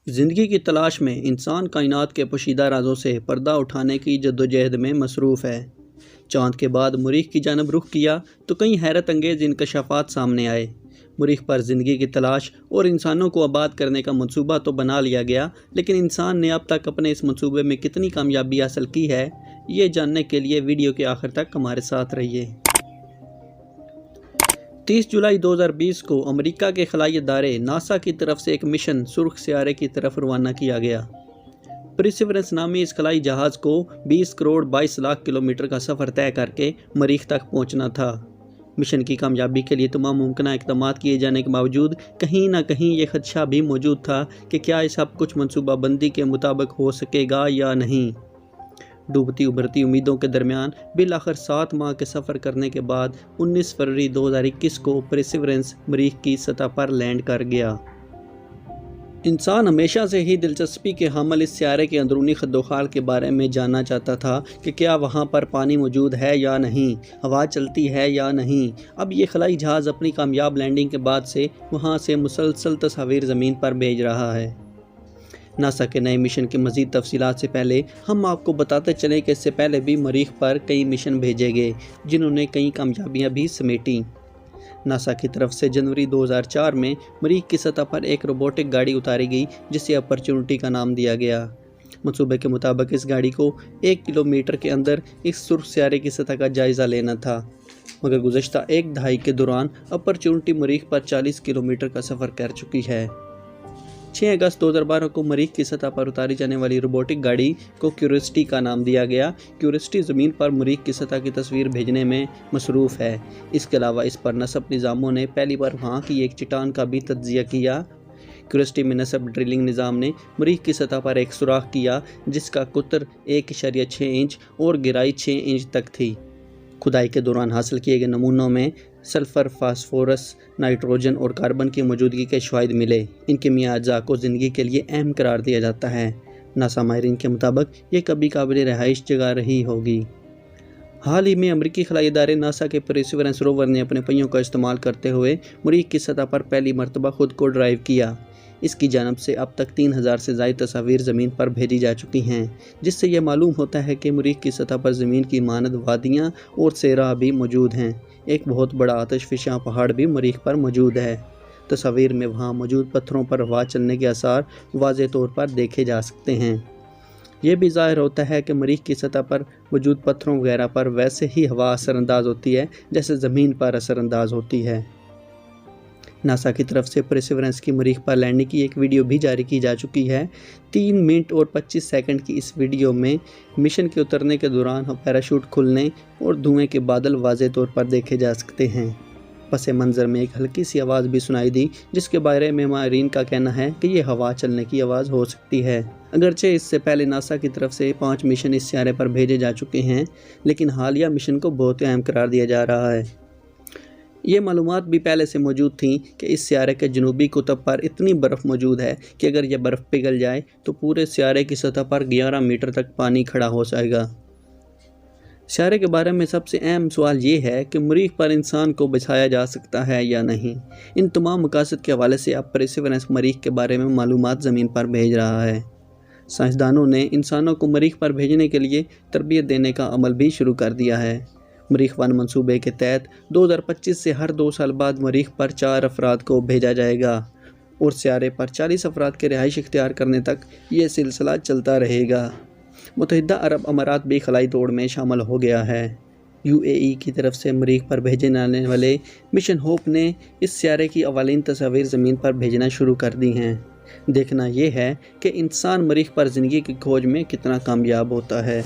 زندگی کی تلاش میں انسان کائنات کے پوشیدہ رازوں سے پردہ اٹھانے کی جدوجہد میں مصروف ہے۔ چاند کے بعد مریخ کی جانب رخ کیا تو کئی حیرت انگیز انکشافات سامنے آئے۔ مریخ پر زندگی کی تلاش اور انسانوں کو آباد کرنے کا منصوبہ تو بنا لیا گیا، لیکن انسان نے اب تک اپنے اس منصوبے میں کتنی کامیابی حاصل کی ہے، یہ جاننے کے لیے ویڈیو کے آخر تک ہمارے ساتھ رہیے۔ 30 جولائی 2020 کو امریکہ کے خلائی ادارے ناسا کی طرف سے ایک مشن سرخ سیارے کی طرف روانہ کیا گیا۔ پرسیورنس نامی اس خلائی جہاز کو 20 کروڑ 22 لاکھ کلومیٹر کا سفر طے کر کے مریخ تک پہنچنا تھا۔ مشن کی کامیابی کے لیے تمام ممکنہ اقدامات کیے جانے کے باوجود کہیں نہ کہیں یہ خدشہ بھی موجود تھا کہ کیا یہ سب کچھ منصوبہ بندی کے مطابق ہو سکے گا یا نہیں۔ ڈوبتی ابھرتی امیدوں کے درمیان بالآخر 7 ماہ کے سفر کرنے کے بعد 19 فروری 2021 کو پرسیورنس مریخ کی سطح پر لینڈ کر گیا۔ انسان ہمیشہ سے ہی دلچسپی کے حامل اس سیارے کے اندرونی خد و خال کے بارے میں جاننا چاہتا تھا کہ کیا وہاں پر پانی موجود ہے یا نہیں، ہوا چلتی ہے یا نہیں۔ اب یہ خلائی جہاز اپنی کامیاب لینڈنگ کے بعد سے وہاں سے مسلسل تصاویر زمین پر بھیج رہا ہے۔ ناسا کے نئے مشن کی مزید تفصیلات سے پہلے ہم آپ کو بتاتے چلیں کہ اس سے پہلے بھی مریخ پر کئی مشن بھیجے گئے، جنہوں نے کئی کامیابیاں بھی سمیٹیں۔ ناسا کی طرف سے جنوری 2004 میں مریخ کی سطح پر ایک روبوٹک گاڑی اتاری گئی جسے اپرچونٹی کا نام دیا گیا۔ منصوبے کے مطابق اس گاڑی کو 1 کلومیٹر کے اندر اس سرخ سیارے کی سطح کا جائزہ لینا تھا، مگر گزشتہ ایک دہائی کے دوران اپرچونٹی مریخ پر 40 کلومیٹر کا سفر کر چکی ہے۔ 6 اگست 2012 کو مریخ کی سطح پر اتاری جانے والی روبوٹک گاڑی کو کیوریوسٹی کا نام دیا گیا۔ کیوریوسٹی زمین پر مریخ کی سطح کی تصویر بھیجنے میں مصروف ہے۔ اس کے علاوہ اس پر نصب نظاموں نے پہلی بار وہاں کی ایک چٹان کا بھی تجزیہ کیا۔ کیوریوسٹی میں نصب ڈرلنگ نظام نے مریخ کی سطح پر ایک سوراخ کیا جس کا قطر 1.6 انچ اور گہرائی 6 انچ تک تھی۔ کھدائی کے دوران حاصل کیے گئے نمونوں میں سلفر، فاسفورس، نائٹروجن اور کاربن کی موجودگی کے شواہد ملے۔ ان کیمیائی اجزاء کو زندگی کے لیے اہم قرار دیا جاتا ہے۔ ناسا ماہرین کے مطابق یہ کبھی قابل رہائش جگہ رہی ہوگی۔ حال ہی میں امریکی خلائی ادارے ناسا کے پرسیورنس روور نے اپنے پہیوں کا استعمال کرتے ہوئے مریخ کی سطح پر پہلی مرتبہ خود کو ڈرائیو کیا۔ اس کی جانب سے اب تک 3000 سے زائد تصاویر زمین پر بھیجی جا چکی ہیں، جس سے یہ معلوم ہوتا ہے کہ مریخ کی سطح پر زمین کی مانند وادیاں اور صحرا بھی موجود ہیں۔ ایک بہت بڑا آتش فشاں پہاڑ بھی مریخ پر موجود ہے۔ تصاویر میں وہاں موجود پتھروں پر ہوا چلنے کے آثار واضح طور پر دیکھے جا سکتے ہیں۔ یہ بھی ظاہر ہوتا ہے کہ مریخ کی سطح پر موجود پتھروں وغیرہ پر ویسے ہی ہوا اثر انداز ہوتی ہے جیسے زمین پر اثر انداز ہوتی ہے۔ ناسا کی طرف سے پرسیورنس کی مریخ پر لینڈنگ کی ایک ویڈیو بھی جاری کی جا چکی ہے۔ 3 منٹ اور 25 سیکنڈ کی اس ویڈیو میں مشن کے اترنے کے دوران پیراشوٹ کھلنے اور دھوئیں کے بادل واضح طور پر دیکھے جا سکتے ہیں۔ پس منظر میں ایک ہلکی سی آواز بھی سنائی دی جس کے بارے میں ماہرین کا کہنا ہے کہ یہ ہوا چلنے کی آواز ہو سکتی ہے۔ اگرچہ اس سے پہلے ناسا کی طرف سے 5 مشن اس سیارے پر بھیجے جا چکے ہیں، لیکن حالیہ مشن کو بہت اہم قرار دیا جا رہا ہے۔ یہ معلومات بھی پہلے سے موجود تھیں کہ اس سیارے کے جنوبی قطب پر اتنی برف موجود ہے کہ اگر یہ برف پگھل جائے تو پورے سیارے کی سطح پر 11 میٹر تک پانی کھڑا ہو جائے گا۔ سیارے کے بارے میں سب سے اہم سوال یہ ہے کہ مریخ پر انسان کو بسایا جا سکتا ہے یا نہیں۔ ان تمام مقاصد کے حوالے سے اب پرسیورنس مریخ کے بارے میں معلومات زمین پر بھیج رہا ہے۔ سائنسدانوں نے انسانوں کو مریخ پر بھیجنے کے لیے تربیت دینے کا عمل بھی شروع کر دیا ہے۔ مریخ 1 منصوبے کے تحت 2025 سے ہر 2 سال بعد مریخ پر 4 افراد کو بھیجا جائے گا اور سیارے پر 40 افراد کے رہائش اختیار کرنے تک یہ سلسلہ چلتا رہے گا۔ متحدہ عرب امارات بھی خلائی دوڑ میں شامل ہو گیا ہے۔ UAE کی طرف سے مریخ پر بھیجے جانے والے مشن ہوپ نے اس سیارے کی اولین تصاویر زمین پر بھیجنا شروع کر دی ہیں۔ دیکھنا یہ ہے کہ انسان مریخ پر زندگی کی کھوج میں کتنا کامیاب ہوتا ہے۔